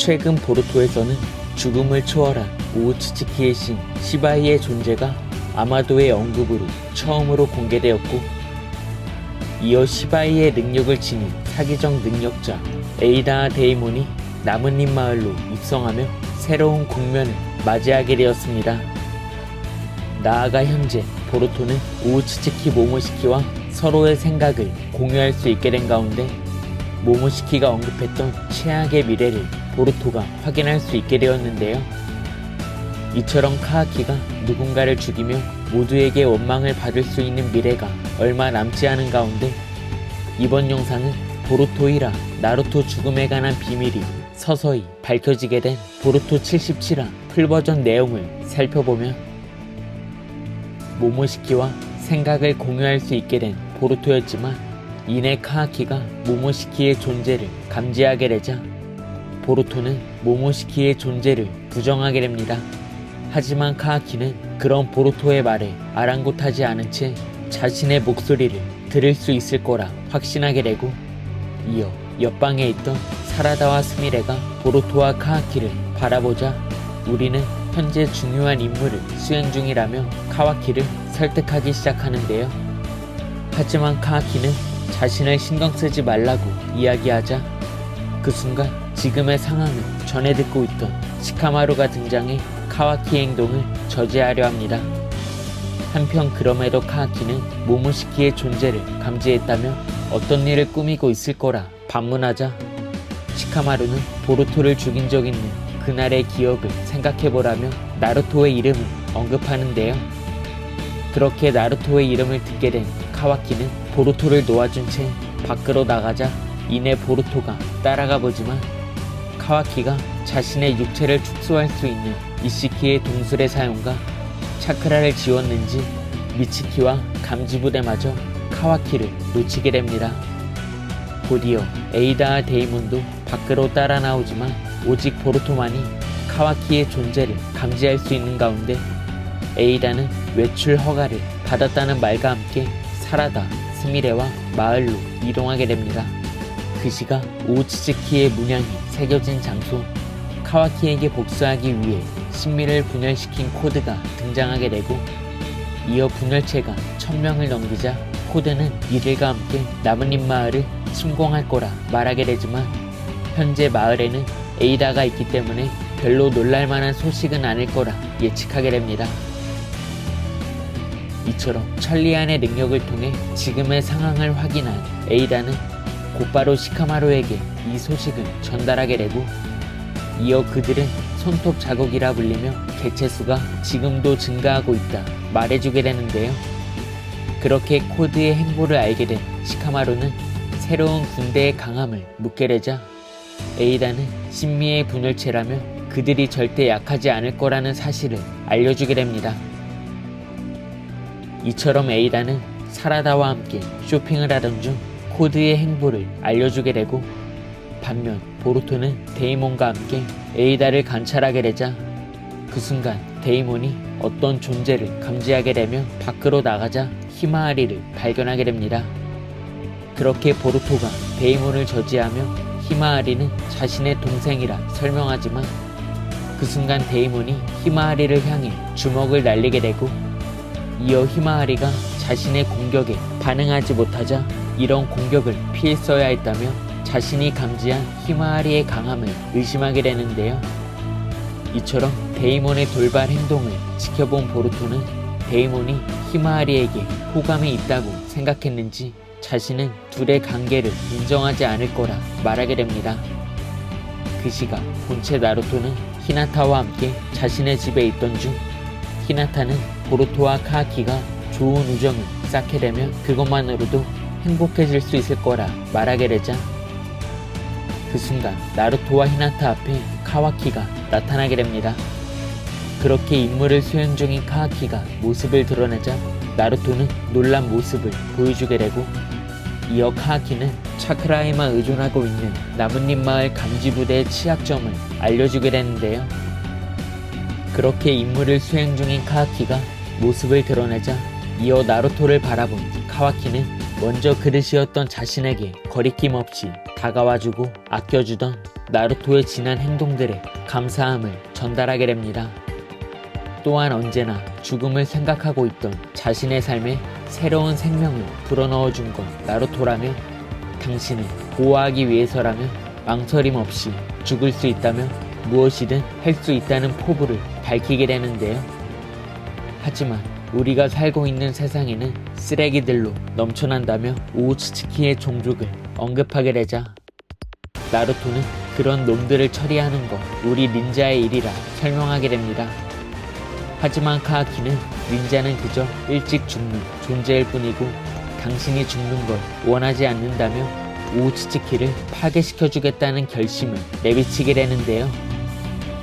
최근 보루토에서는 죽음을 초월한 우우츠츠키의 신 시바이의 존재가 아마도의 언급으로 처음으로 공개되었고, 이어 시바이의 능력을 지닌 사기적 능력자 에이다 데이몬이 나뭇잎 마을로 입성하며 새로운 국면을 맞이하게 되었습니다. 나아가 현재 보루토는 우우츠츠키 모모시키와 서로의 생각을 공유할 수 있게 된 가운데, 모모시키가 언급했던 최악의 미래를 보루토가 확인할 수 있게 되었는데요. 이처럼 카와키가 누군가를 죽이며 모두에게 원망을 받을 수 있는 미래가 얼마 남지 않은 가운데, 이번 영상은 보루토 1화 나루토 죽음에 관한 비밀이 서서히 밝혀지게 된 보루토 77화 풀버전 내용을 살펴보며 모모시키와 생각을 공유할 수 있게 된 보루토였지만, 이내 카와키가 모모시키의 존재를 감지하게 되자 보루토는 모모시키의 존재를 부정하게 됩니다. 하지만 카와키는 그런 보루토의 말에 아랑곳하지 않은 채 자신의 목소리를 들을 수 있을 거라 확신하게 되고, 이어 옆방에 있던 사라다와 스미레가 보루토와 카와키를 바라보자 우리는 현재 중요한 임무를 수행 중이라며 카와키를 설득하기 시작하는데요. 하지만 카와키는 자신을 신경 쓰지 말라고 이야기하자, 그 순간 지금의 상황을 전해 듣고 있던 시카마루가 등장해 카와키의 행동을 저지하려 합니다. 한편 그럼에도 카와키는 모모시키의 존재를 감지했다며 어떤 일을 꾸미고 있을 거라 반문하자, 시카마루는 보루토를 죽인 적 있는 그날의 기억을 생각해보라며 나루토의 이름을 언급하는데요. 그렇게 나루토의 이름을 듣게 된 카와키는 보루토를 놓아준 채 밖으로 나가자, 이내 보루토가 따라가 보지만 카와키가 자신의 육체를 축소할 수 있는 이시키의 동술의 사용과 차크라를 지웠는지 미치키와 감지부대마저 카와키를 놓치게 됩니다. 곧이어 에이다와 데이몬도 밖으로 따라 나오지만 오직 보루토만이 카와키의 존재를 감지할 수 있는 가운데, 에이다는 외출 허가를 받았다는 말과 함께 사라다, 스미레와 마을로 이동하게 됩니다. 그 시각 우우츠츠키의 문양이 새겨진 장소, 카와키에게 복수하기 위해 신미를 분열시킨 코드가 등장하게 되고, 이어 분열체가 1000명을 넘기자 코드는 이들과 함께 나뭇잎 마을을 침공할 거라 말하게 되지만, 현재 마을에는 에이다가 있기 때문에 별로 놀랄만한 소식은 아닐 거라 예측하게 됩니다. 이처럼 천리안의 능력을 통해 지금의 상황을 확인한 에이다는 곧바로 시카마루에게 이 소식을 전달하게 되고, 이어 그들은 손톱 자국이라 불리며 개체수가 지금도 증가하고 있다 말해주게 되는데요. 그렇게 코드의 행보를 알게 된 시카마루는 새로운 군대의 강함을 묻게 되자, 에이다는 신미의 분열체라며 그들이 절대 약하지 않을 거라는 사실을 알려주게 됩니다. 이처럼 에이다는 사라다와 함께 쇼핑을 하던 중 코드의 행보를 알려주게 되고, 반면 보루토는 데이몬과 함께 에이다를 관찰하게 되자 그 순간 데이몬이 어떤 존재를 감지하게 되며 밖으로 나가자 히마아리를 발견하게 됩니다. 그렇게 보루토가 데이몬을 저지하며 히마아리는 자신의 동생이라 설명하지만, 그 순간 데이몬이 히마아리를 향해 주먹을 날리게 되고, 이어 히마아리가 자신의 공격에 반응하지 못하자 이런 공격을 피했어야 했다며 자신이 감지한 히마아리의 강함을 의심하게 되는데요. 이처럼 데이몬의 돌발 행동을 지켜본 보루토는 데이몬이 히마아리에게 호감이 있다고 생각했는지 자신은 둘의 관계를 인정하지 않을 거라 말하게 됩니다. 그 시각 본체 나루토는 히나타와 함께 자신의 집에 있던 중, 히나타는 보루토와 카와키가 좋은 우정을 쌓게 되면 그것만으로도 행복해질 수 있을 거라 말하게 되자, 그 순간 나루토와 히나타 앞에 카와키가 나타나게 됩니다. 그렇게 임무를 수행 중인 카와키가 모습을 드러내자 나루토는 놀란 모습을 보여주게 되고, 이어 카와키는 차크라에만 의존하고 있는 나뭇잎 마을 감지부대의 취약점을 알려주게 되는데요. 그렇게 임무를 수행 중인 카와키가 모습을 드러내자 이어 나루토를 바라본 카와키는 먼저 그릇이었던 자신에게 거리낌 없이 다가와주고 아껴주던 나루토의 지난 행동들에 감사함을 전달하게 됩니다. 또한 언제나 죽음을 생각하고 있던 자신의 삶에 새로운 생명을 불어넣어준 건 나루토라며 당신을 보호하기 위해서라며 망설임 없이 죽을 수 있다며 무엇이든 할 수 있다는 포부를 밝히게 되는데요. 하지만 우리가 살고 있는 세상에는 쓰레기들로 넘쳐난다며 우우츠츠키의 종족을 언급하게 되자 나루토는 그런 놈들을 처리하는 건 우리 닌자의 일이라 설명하게 됩니다. 하지만 카하키는 닌자는 그저 일찍 죽는 존재일 뿐이고 당신이 죽는 걸 원하지 않는다며 우우츠츠키를 파괴시켜주겠다는 결심을 내비치게 되는데요.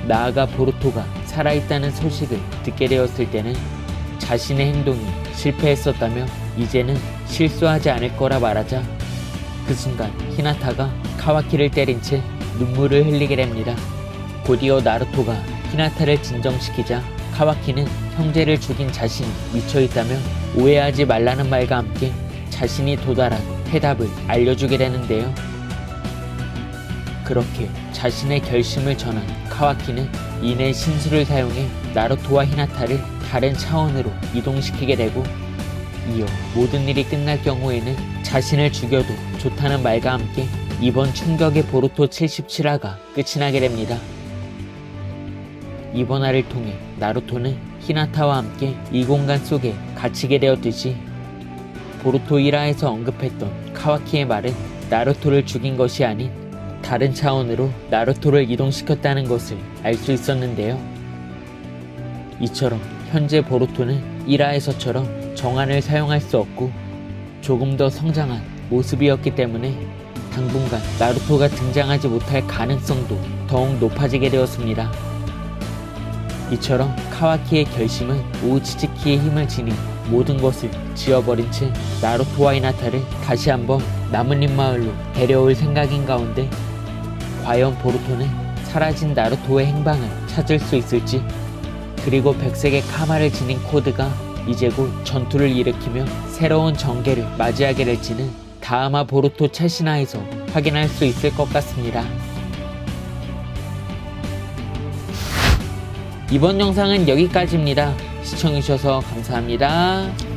나아가 보루토가 살아있다는 소식을 듣게 되었을 때는 자신의 행동이 실패했었다며 이제는 실수하지 않을 거라 말하자 그 순간 히나타가 카와키를 때린 채 눈물을 흘리게 됩니다. 곧이어 나루토가 히나타를 진정시키자 카와키는 형제를 죽인 자신이 미쳐있다며 오해하지 말라는 말과 함께 자신이 도달한 해답을 알려주게 되는데요. 그렇게 자신의 결심을 전한 카와키는 이내 신수를 사용해 나루토와 히나타를 다른 차원으로 이동시키게 되고 이어 모든 일이 끝날 경우에는 자신을 죽여도 좋다는 말과 함께 이번 충격의 보루토 77화가 끝이 나게 됩니다. 이번 화를 통해 나루토는 히나타와 함께 이 공간 속에 갇히게 되었듯이 보루토 1화에서 언급했던 카와키의 말은 나루토를 죽인 것이 아닌 다른 차원으로 나루토를 이동시켰다는 것을 알 수 있었는데요. 이처럼 현재 보루토는 1화에서처럼 정환을 사용할 수 없고 조금 더 성장한 모습이었기 때문에 당분간 나루토가 등장하지 못할 가능성도 더욱 높아지게 되었습니다. 이처럼 카와키의 결심은 우우츠츠키의 힘을 지닌 모든 것을 지워버린 채 나루토와 히나타를 다시 한번 나뭇잎 마을로 데려올 생각인 가운데 과연 보루토는 사라진 나루토의 행방을 찾을 수 있을지, 그리고 백색의 카마를 지닌 코드가 이제 곧 전투를 일으키며 새로운 전개를 맞이하게 될지는 다음화 보루토 최신화에서 확인할 수 있을 것 같습니다. 이번 영상은 여기까지입니다. 시청해주셔서 감사합니다.